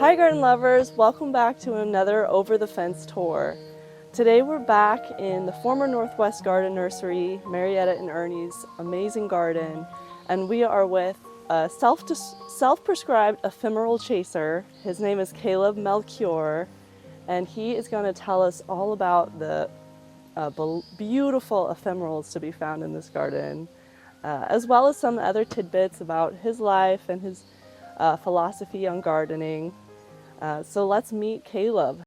Hi garden lovers, welcome back to another Over the Fence tour. Today we're back in the former Northwest Garden Nursery, Marietta and Ernie's amazing garden, and we are with a self-prescribed ephemeral chaser. His name is Caleb Melchior, and he is going to tell us all about the beautiful ephemerals to be found in this garden, as well as some other tidbits about his life and his philosophy on gardening. So let's meet Caleb.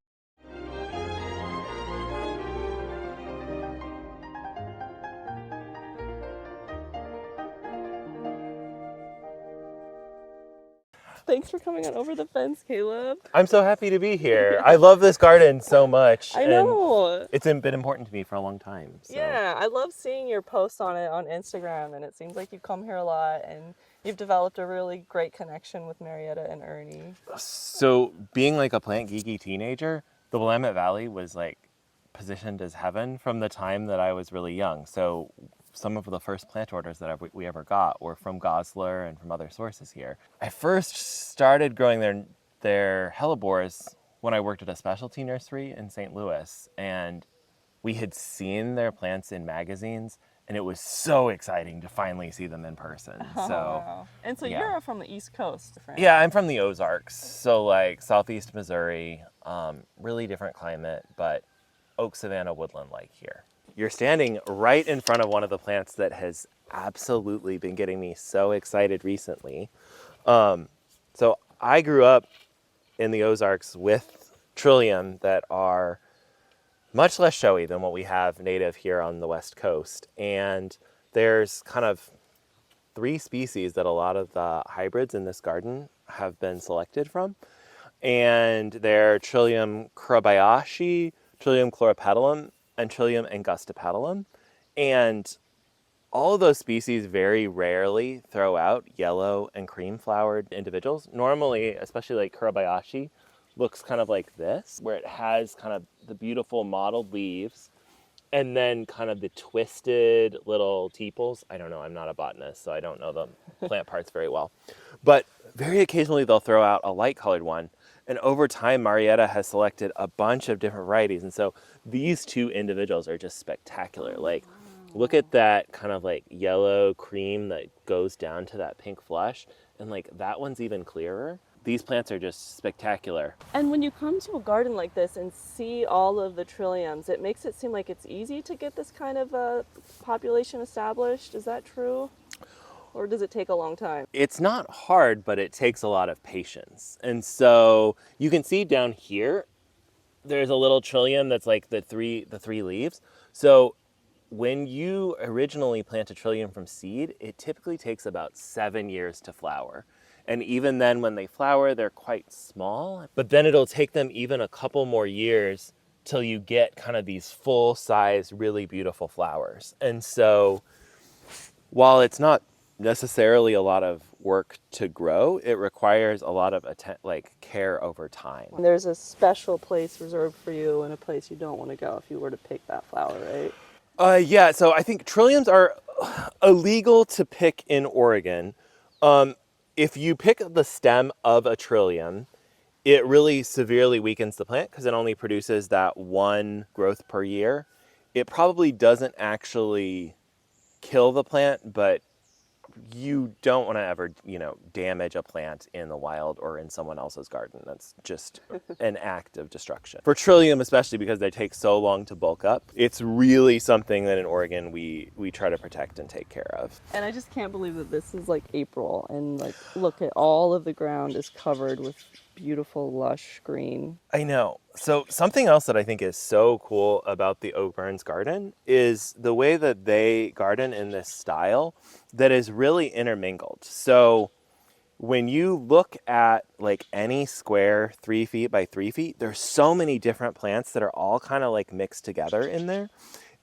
Thanks for coming on Over the Fence, Caleb. I'm so happy to be here. I love this garden so much. I know. It's been important to me for a long time. So. Yeah, I love seeing your posts on it on Instagram, and it seems like you come here a lot, and you've developed a really great connection with Marietta and Ernie. So being like a plant geeky teenager, the Willamette Valley was like positioned as heaven from the time that I was really young. So some of the first plant orders that we ever got were from Goslar and from other sources here. I first started growing their Hellebores when I worked at a specialty nursery in St. Louis, and we had seen their plants in magazines, and it was so exciting to finally see them in person. Wow. And so yeah. You're from the East Coast, right? Yeah, I'm from the Ozarks, so like southeast Missouri, really different climate, but oak savanna woodland like here. You're standing right in front of one of the plants that has absolutely been getting me so excited recently. So I grew up in the Ozarks with Trillium that are much less showy than what we have native here on the West Coast. And there's kind of 3 species that a lot of the hybrids in this garden have been selected from. And they're Trillium Kobayashi, Trillium chloropedilum, and Trillium angustipetalum. And all of those species very rarely throw out yellow and cream flowered individuals. Normally, especially like Kobayashi, looks kind of like this, where it has kind of the beautiful mottled leaves and then kind of the twisted little tepals. I don't know, I'm not a botanist, so I don't know the plant parts very well. But very occasionally they'll throw out a light colored one. And over time, Marietta has selected a bunch of different varieties. And so these 2 individuals are just spectacular. Like, look at that kind of like yellow cream that goes down to that pink flush. And like that one's even clearer. These plants are just spectacular. And when you come to a garden like this and see all of the Trilliums, it makes it seem like it's easy to get this kind of a population established. Is that true? Or does it take a long time? It's not hard, but it takes a lot of patience. And so you can see down here, there's a little Trillium that's like the three leaves. So when you originally plant a Trillium from seed, it typically takes about 7 years to flower. And even then, when they flower, they're quite small. But then it'll take them even a couple more years till you get kind of these full-size, really beautiful flowers. And so while it's not necessarily a lot of work to grow, it requires a lot of care over time. There's a special place reserved for you and a place you don't want to go if you were to pick that flower, right? Yeah, so I think Trilliums are illegal to pick in Oregon. If you pick the stem of a Trillium, it really severely weakens the plant because it only produces that 1 growth per year. It probably doesn't actually kill the plant, but you don't want to ever, damage a plant in the wild or in someone else's garden. That's just an act of destruction. For Trillium, especially because they take so long to bulk up, it's really something that in Oregon we try to protect and take care of. And I just can't believe that this is like April and like look at all of the ground is covered with beautiful lush green. I know. So something else that I think is so cool about the Oak Burns garden is the way that they garden in this style that is really intermingled. So when you look at like any square 3 feet by 3 feet, there's so many different plants that are all kind of like mixed together in there.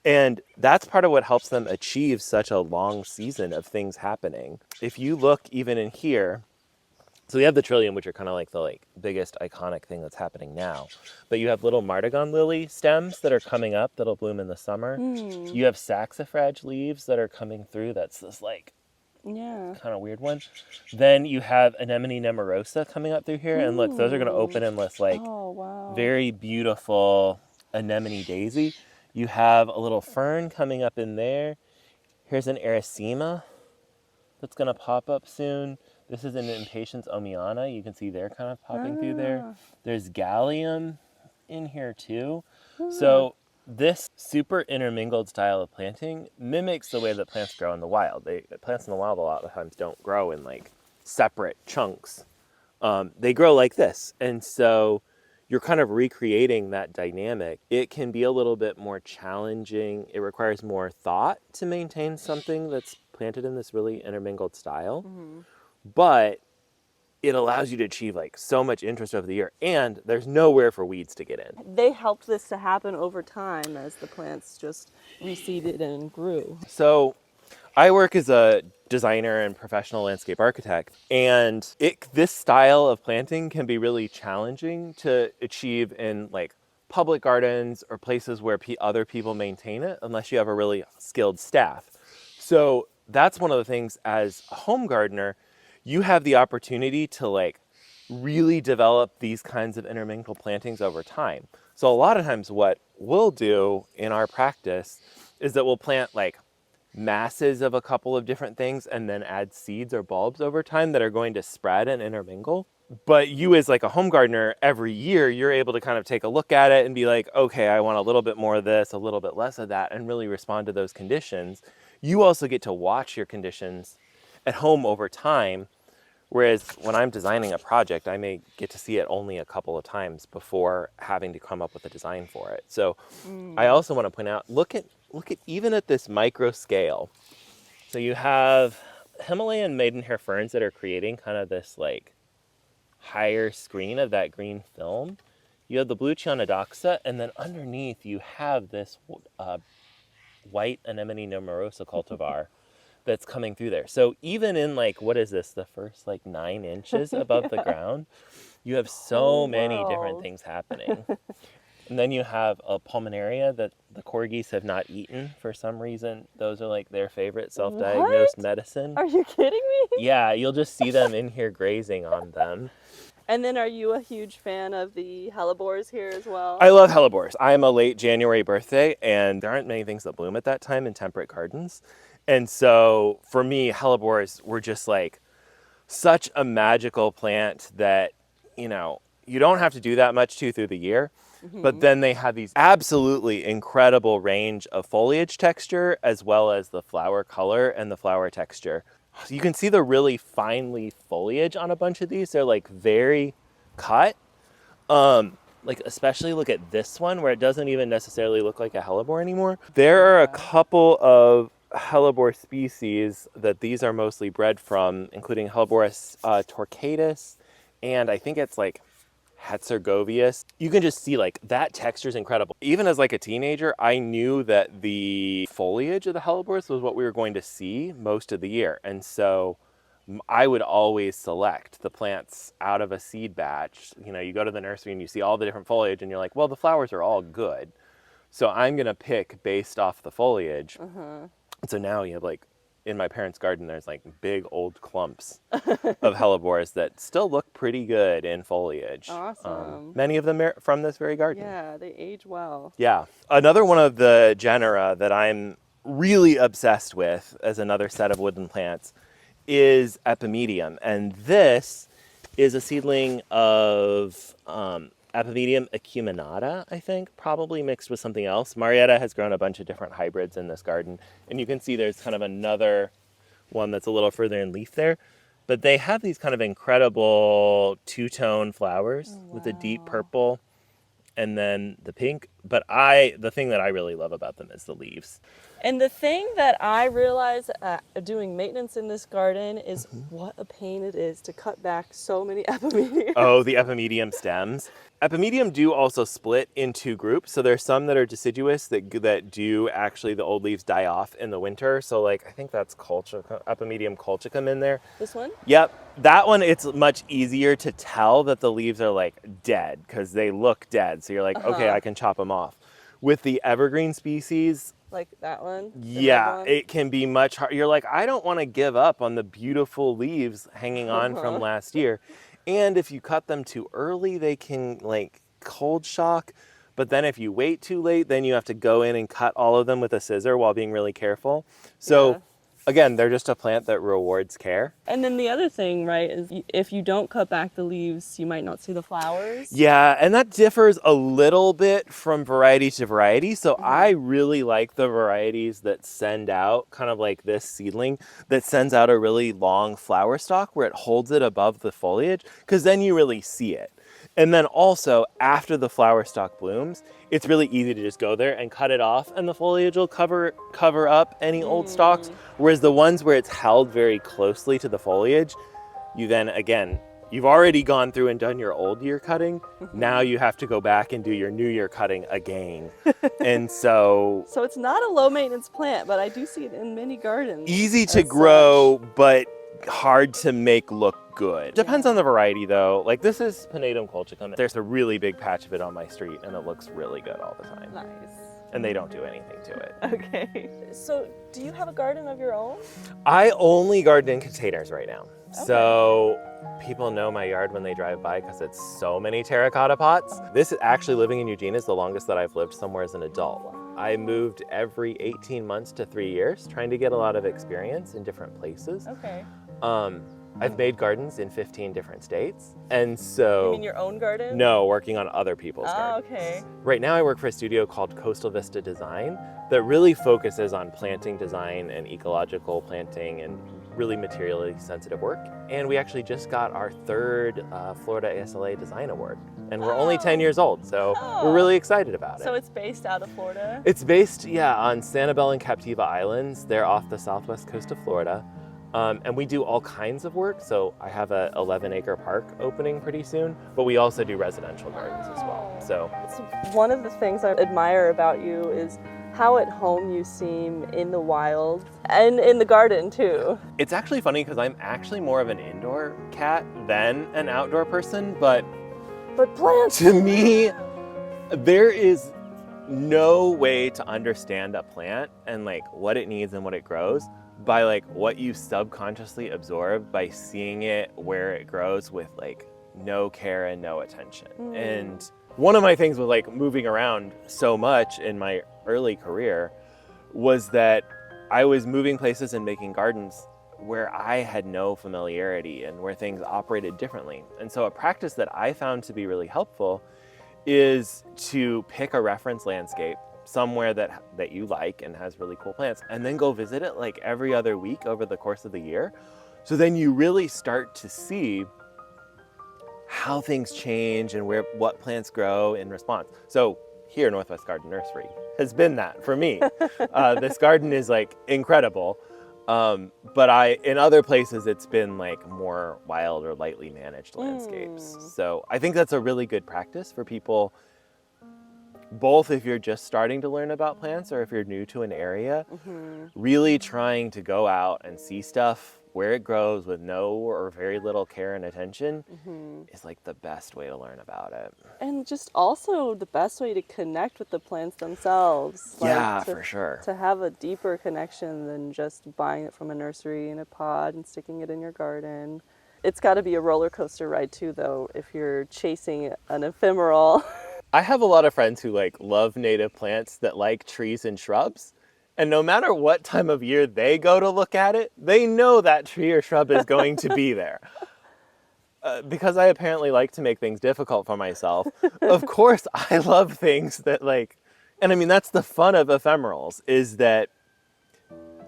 And that's part of what helps them achieve such a long season of things happening. If you look even in here, so we have the Trillium, which are kind of like the biggest iconic thing that's happening now. But you have little Martagon lily stems that are coming up that'll bloom in the summer. You have saxifrage leaves that are coming through. That's this like Yeah. kind of weird one. Then you have Anemone nemorosa coming up through here, and look, those are going to open in this like Oh, wow. very beautiful anemone daisy. You have a little fern coming up in there. Here's an Erythronium that's going to pop up soon. This is an Impatiens omiana. You can see they're kind of popping through there. There's Gallium in here too. So this super intermingled style of planting mimics the way that plants grow in the wild. Plants in the wild a lot of times don't grow in like separate chunks. They grow like this. And so you're kind of recreating that dynamic. It can be a little bit more challenging. It requires more thought to maintain something that's planted in this really intermingled style. But it allows you to achieve like so much interest over the year, and there's nowhere for weeds to get in. They helped this to happen over time as the plants just reseeded and grew. So I work as a designer and professional landscape architect, and this style of planting can be really challenging to achieve in like public gardens or places where other people maintain it unless you have a really skilled staff. So that's one of the things as a home gardener, you have the opportunity to like really develop these kinds of intermingled plantings over time. So a lot of times what we'll do in our practice is that we'll plant like masses of a couple of different things and then add seeds or bulbs over time that are going to spread and intermingle. But you as like a home gardener, every year you're able to kind of take a look at it and be like, okay, I want a little bit more of this, a little bit less of that, and really respond to those conditions. You also get to watch your conditions at home over time. Whereas when I'm designing a project, I may get to see it only a couple of times before having to come up with a design for it. So I also want to point out, look at even at this micro scale. So you have Himalayan maidenhair ferns that are creating kind of this like higher screen of that green film. You have the blue Chionodoxa, and then underneath you have this white Anemone nemorosa cultivar that's coming through there. So even in like, what is this, the first like 9 inches above the ground, you have so many different things happening. And then you have a pulmonaria that the corgis have not eaten for some reason. Those are like their favorite self-diagnosed medicine. Are you kidding me? Yeah, you'll just see them in here grazing on them. And then are you a huge fan of the Hellebores here as well? I love Hellebores. I am a late January birthday, and there aren't many things that bloom at that time in temperate gardens. And so for me, Hellebores were just like such a magical plant that, you know, you don't have to do that much through the year. But then they have these absolutely incredible range of foliage texture as well as the flower color and the flower texture. So you can see the really fine leaf foliage on a bunch of these. They're like very cut. Like especially look at this one where it doesn't even necessarily look like a hellebore anymore. There are a couple of hellebore species that these are mostly bred from, including Hellebores torquatus, and I think it's like Herzegovius. You can just see like that texture is incredible. Even as like a teenager, I knew that the foliage of the Hellebores was what we were going to see most of the year. And so I would always select the plants out of a seed batch. You know, you go to the nursery and you see all the different foliage and you're like, well, the flowers are all good. So I'm going to pick based off the foliage. And so now you have like, in my parents' garden, there's like big old clumps of hellebores that still look pretty good in foliage. Awesome. Many of them are from this very garden. Yeah, they age well. Yeah. Another one of the genera that I'm really obsessed with as another set of woodland plants is Epimedium. And this is a seedling of Epimedium acuminata, I think, probably mixed with something else. Marietta has grown a bunch of different hybrids in this garden, and you can see there's kind of another one that's a little further in leaf there. But they have these kind of incredible two-tone flowers with a deep purple and then the pink. But the thing that I really love about them is the leaves. And the thing that I realize doing maintenance in this garden is what a pain it is to cut back so many epimediums. Oh, the Epimedium stems. Epimedium do also split in 2 groups. So there's some that are deciduous that do actually, the old leaves die off in the winter. So like, I think that's Epimedium colchicum in there. This one? Yep. That one, it's much easier to tell that the leaves are like dead because they look dead. So you're like, okay, I can chop them off. With the evergreen species, Like that one? The red Yeah, one? it can be much hard. You're like, I don't want to give up on the beautiful leaves hanging on from last year. And if you cut them too early, they can like cold shock. But then if you wait too late, then you have to go in and cut all of them with a scissor while being really careful. So Yeah. again, they're just a plant that rewards care. And then the other thing, right, is if you don't cut back the leaves, you might not see the flowers. Yeah, and that differs a little bit from variety to variety. So I really like the varieties that send out, kind of like this seedling, that sends out a really long flower stalk where it holds it above the foliage, because then you really see it. And then also, after the flower stalk blooms, it's really easy to just go there and cut it off, and the foliage will cover up any old stalks. Whereas the ones where it's held very closely to the foliage, you then, again, you've already gone through and done your old year cutting. Now you have to go back and do your new year cutting again. And so... So it's not a low maintenance plant, but I do see it in many gardens. Easy to grow, but hard to make look good. Depends on the variety though. Like this is Epimedium colchicum. There's a really big patch of it on my street and it looks really good all the time. Nice. And they don't do anything to it. Okay. So do you have a garden of your own? I only garden in containers right now. Okay. So people know my yard when they drive by because it's so many terracotta pots. This is actually living in Eugene is the longest that I've lived somewhere as an adult. I moved every 18 months to 3 years, trying to get a lot of experience in different places. Okay. I've made gardens in 15 different states. And so... You mean your own garden? No, working on other people's gardens. Okay. Right now I work for a studio called Coastal Vista Design that really focuses on planting design and ecological planting and really materially sensitive work. And we actually just got our third Florida ASLA Design Award. And we're only 10 years old, so we're really excited about it. So it's based out of Florida? It's based, on Sanibel and Captiva Islands. They're off the southwest coast of Florida. And we do all kinds of work. So I have a 11-acre park opening pretty soon, but we also do residential gardens as well. So it's one of the things I admire about you is how at home you seem in the wild and in the garden too. It's actually funny because I'm actually more of an indoor cat than an outdoor person, but plants. To me, there is no way to understand a plant and like what it needs and what it grows by like what you subconsciously absorb by seeing it where it grows with like no care and no attention. And one of my things with like moving around so much in my early career was that I was moving places and making gardens where I had no familiarity and where things operated differently. And so a practice that I found to be really helpful is to pick a reference landscape somewhere that you like and has really cool plants, and then go visit it like every other week over the course of the year. So then you really start to see how things change and what plants grow in response. So here, Northwest Garden Nursery has been that for me. This garden is like incredible. But in other places, it's been like more wild or lightly managed landscapes. So I think that's a really good practice for people, both if you're just starting to learn about plants or if you're new to an area, really trying to go out and see stuff where it grows with no or very little care and attention is like the best way to learn about it. And just also the best way to connect with the plants themselves. Yeah, for sure. To have a deeper connection than just buying it from a nursery in a pod and sticking it in your garden. It's got to be a roller coaster ride too, though, if you're chasing an ephemeral. I have a lot of friends who like love native plants that like trees and shrubs. And no matter what time of year they go to look at it, they know that tree or shrub is going to be there. Because I apparently like to make things difficult for myself, of course I love things that like, and I mean that's the fun of ephemerals, is that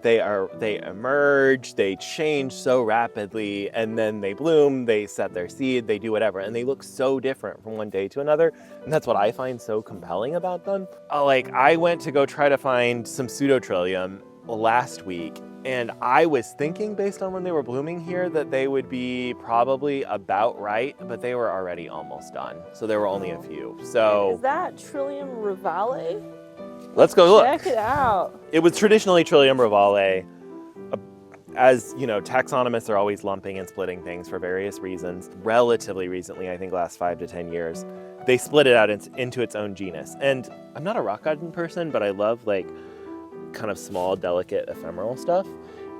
they emerge, they change so rapidly, and then they bloom, they set their seed, they do whatever, and they look so different from one day to another, and that's what I find so compelling about them. Like, I went to go try to find some Pseudotrillium last week, and I was thinking, based on when they were blooming here, that they would be probably about right, but they were already almost done, so there were only a few. So is that Trillium rivale? Let's go look. Check it out. It was traditionally Trillium rivale. As you know, taxonomists are always lumping and splitting things for various reasons. Relatively recently, I think last 5 to 10 years, they split it out into its own genus. And I'm not a rock garden person, but I love like kind of small, delicate ephemeral stuff.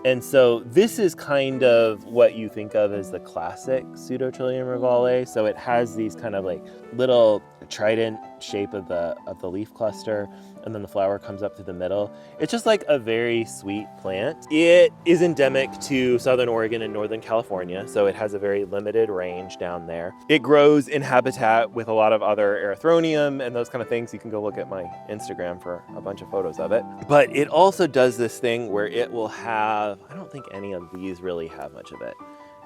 And so this is kind of what you think of as the classic Pseudotrillium rivale. So it has these kind of like little trident shape of the leaf cluster, and then the flower comes up through the middle. It's just like a very sweet plant. It is endemic to Southern Oregon and Northern California, so it has a very limited range down there. It grows in habitat with a lot of other Erythronium and those kind of things. You can go look at my Instagram for a bunch of photos of it. But it also does this thing where it will have, I don't think any of these really have much of it.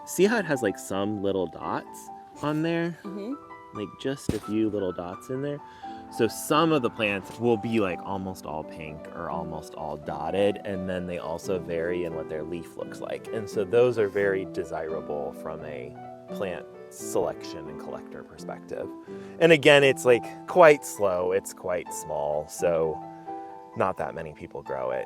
See how it has like some little dots on there? Like just a few little dots in there. So some of the plants will be like almost all pink or almost all dotted, and then they also vary in what their leaf looks like. And so those are very desirable from a plant selection and collector perspective. And again, it's like quite slow, it's quite small, so not that many people grow it.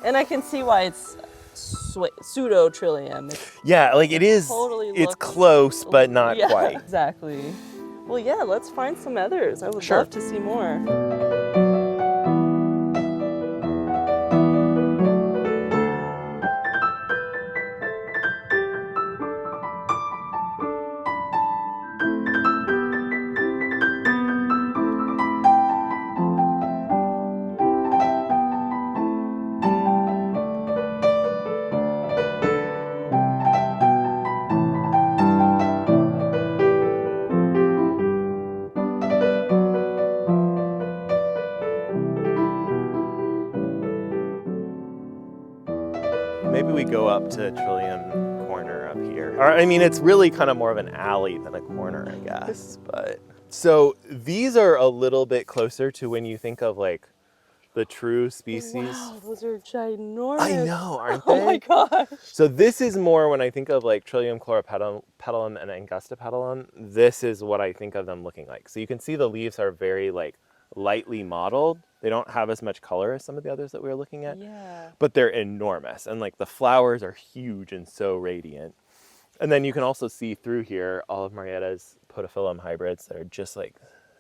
And I can see why it's Pseudotrillium. Yeah, like it is, totally it's looks- close, but not Yeah, quite. exactly. Well, yeah, let's find some others. I would Sure. love to see more. Maybe we go up to Trillium Corner up here. Or, I mean, it's really kind of more of an alley than a corner, I guess. But so these are a little bit closer to when you think of like the true species. Wow, those are ginormous. I know, aren't they? Oh my gosh. So this is more when I think of like Trillium chloropetalum and angustipetalum. This is what I think of them looking like. So you can see the leaves are very like lightly mottled. They don't have as much color as some of the others that we were looking at. Yeah. But they're enormous, and like the flowers are huge and so radiant. And then you can also see through here all of Marietta's podophyllum hybrids that are just like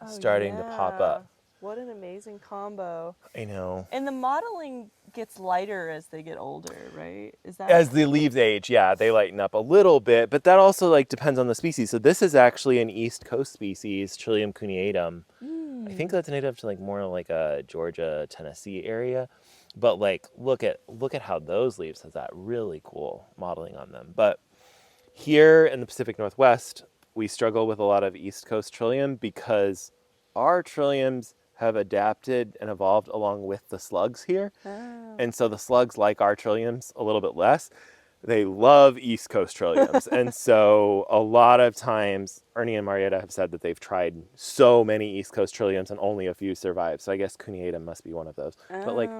starting to pop up. What an amazing combo. I know. And the modeling gets lighter as they get older, right? Is that As the leaves age, yeah, they lighten up a little bit, but that also like depends on the species. So this is actually an East Coast species, Trillium cuneatum. I think that's native to like more like a Georgia, Tennessee area. But like look at how those leaves have that really cool modeling on them. But here in the Pacific Northwest, we struggle with a lot of East Coast Trillium because our Trilliums have adapted and evolved along with the slugs here. Oh. And so the slugs like our Trilliums a little bit less. They love East Coast Trilliums. And so a lot of times, Ernie and Marietta have said that they've tried so many East Coast Trilliums and only a few survive. So I guess cuneatum must be one of those. But like,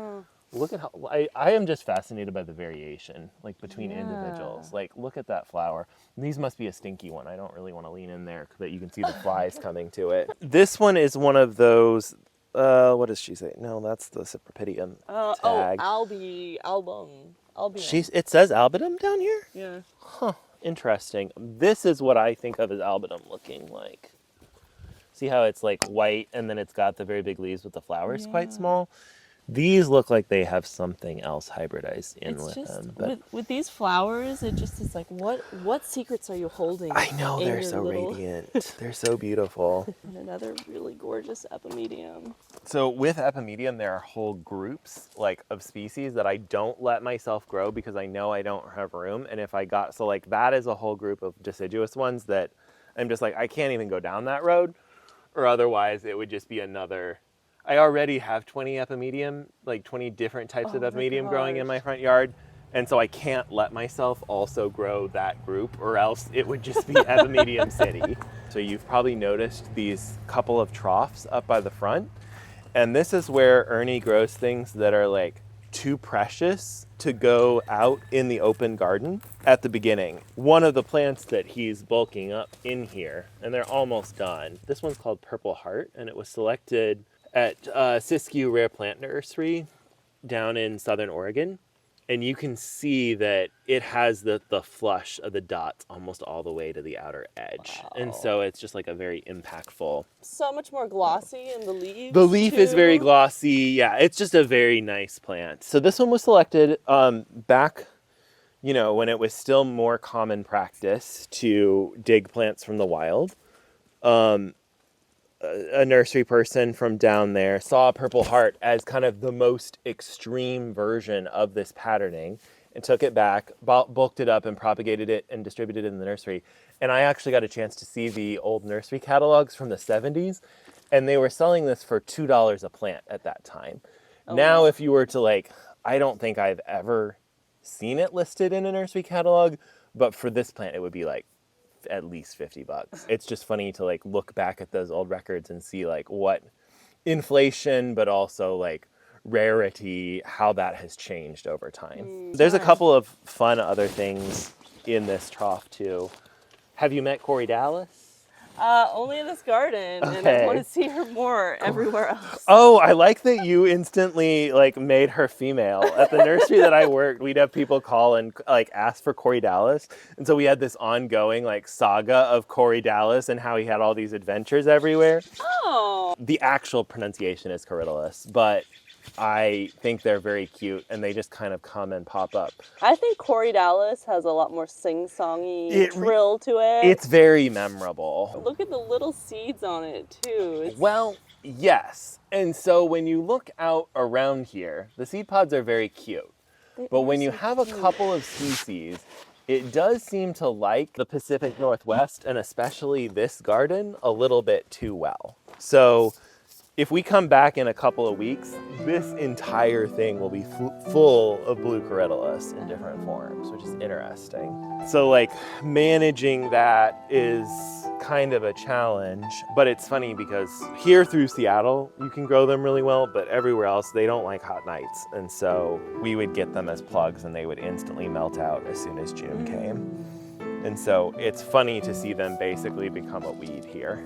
look at how, I am just fascinated by the variation, like between individuals. Like, look at that flower. These must be a stinky one. I don't really want to lean in there, but you can see the flies coming to it. This one is one of those, what does she say? No, that's the Cypripedium tag. Albion. It says albidum down here? Yeah. Huh, interesting. This is what I think of as albidum looking like. See how it's like white and then it's got the very big leaves with the flowers quite small? These look like they have something else hybridized in with them. But with these flowers, it just is like, what secrets are you holding? I know, in they're your so little- radiant. They're so beautiful. And another really gorgeous Epimedium. So with Epimedium, there are whole groups like of species that I don't let myself grow because I know I don't have room. And if I got, so like that is a whole group of deciduous ones that I'm just like, I can't even go down that road, or otherwise it would just be another. I already have 20 Epimedium, like 20 different types of Epimedium growing in my front yard. And so I can't let myself also grow that group, or else it would just be Epimedium City. So you've probably noticed these couple of troughs up by the front. And this is where Ernie grows things that are like too precious to go out in the open garden at the beginning. One of the plants that he's bulking up in here, and they're almost done. This one's called Purple Heart, and it was selected at Siskiyou Rare Plant Nursery down in Southern Oregon. And you can see that it has the flush of the dots almost all the way to the outer edge. Wow. And so it's just like a very impactful. So much more glossy in the leaves. The leaf is very too. glossy. Yeah, it's just a very nice plant. So this one was selected back, when it was still more common practice to dig plants from the wild. A nursery person from down there saw Purple Heart as kind of the most extreme version of this patterning and took it back, bulked it up and propagated it and distributed it in the nursery. And I actually got a chance to see the old nursery catalogs from the 70s, and they were selling this for $2 a plant at that time. Oh, now, wow. if you were to I don't think I've ever seen it listed in a nursery catalog, but for this plant, it would be at least $50. It's just funny to look back at those old records and see what inflation, but also rarity, how that has changed over time. There's a couple of fun other things in this trough too. Have you met Corydalis? Only in this garden, and I want to see her more everywhere else. Oh, I like that you instantly made her female. At the nursery that I worked, we'd have people call and ask for Corydalis, and so we had this ongoing saga of Corydalis and how he had all these adventures everywhere. Oh. The actual pronunciation is Corydalis, but I think they're very cute, and they just kind of come and pop up. I think Corydalis has a lot more sing-songy trill to it. It's very memorable. Look at the little seeds on it, too. Well, yes. And so when you look out around here, the seed pods are very cute. But when you have a couple of species, it does seem to like the Pacific Northwest, and especially this garden, a little bit too well. So if we come back in a couple of weeks, this entire thing will be full of blue Corydalis in different forms, which is interesting. So managing that is kind of a challenge, but it's funny because here through Seattle, you can grow them really well, but everywhere else, they don't like hot nights. And so we would get them as plugs and they would instantly melt out as soon as June came. And so it's funny to see them basically become a weed here.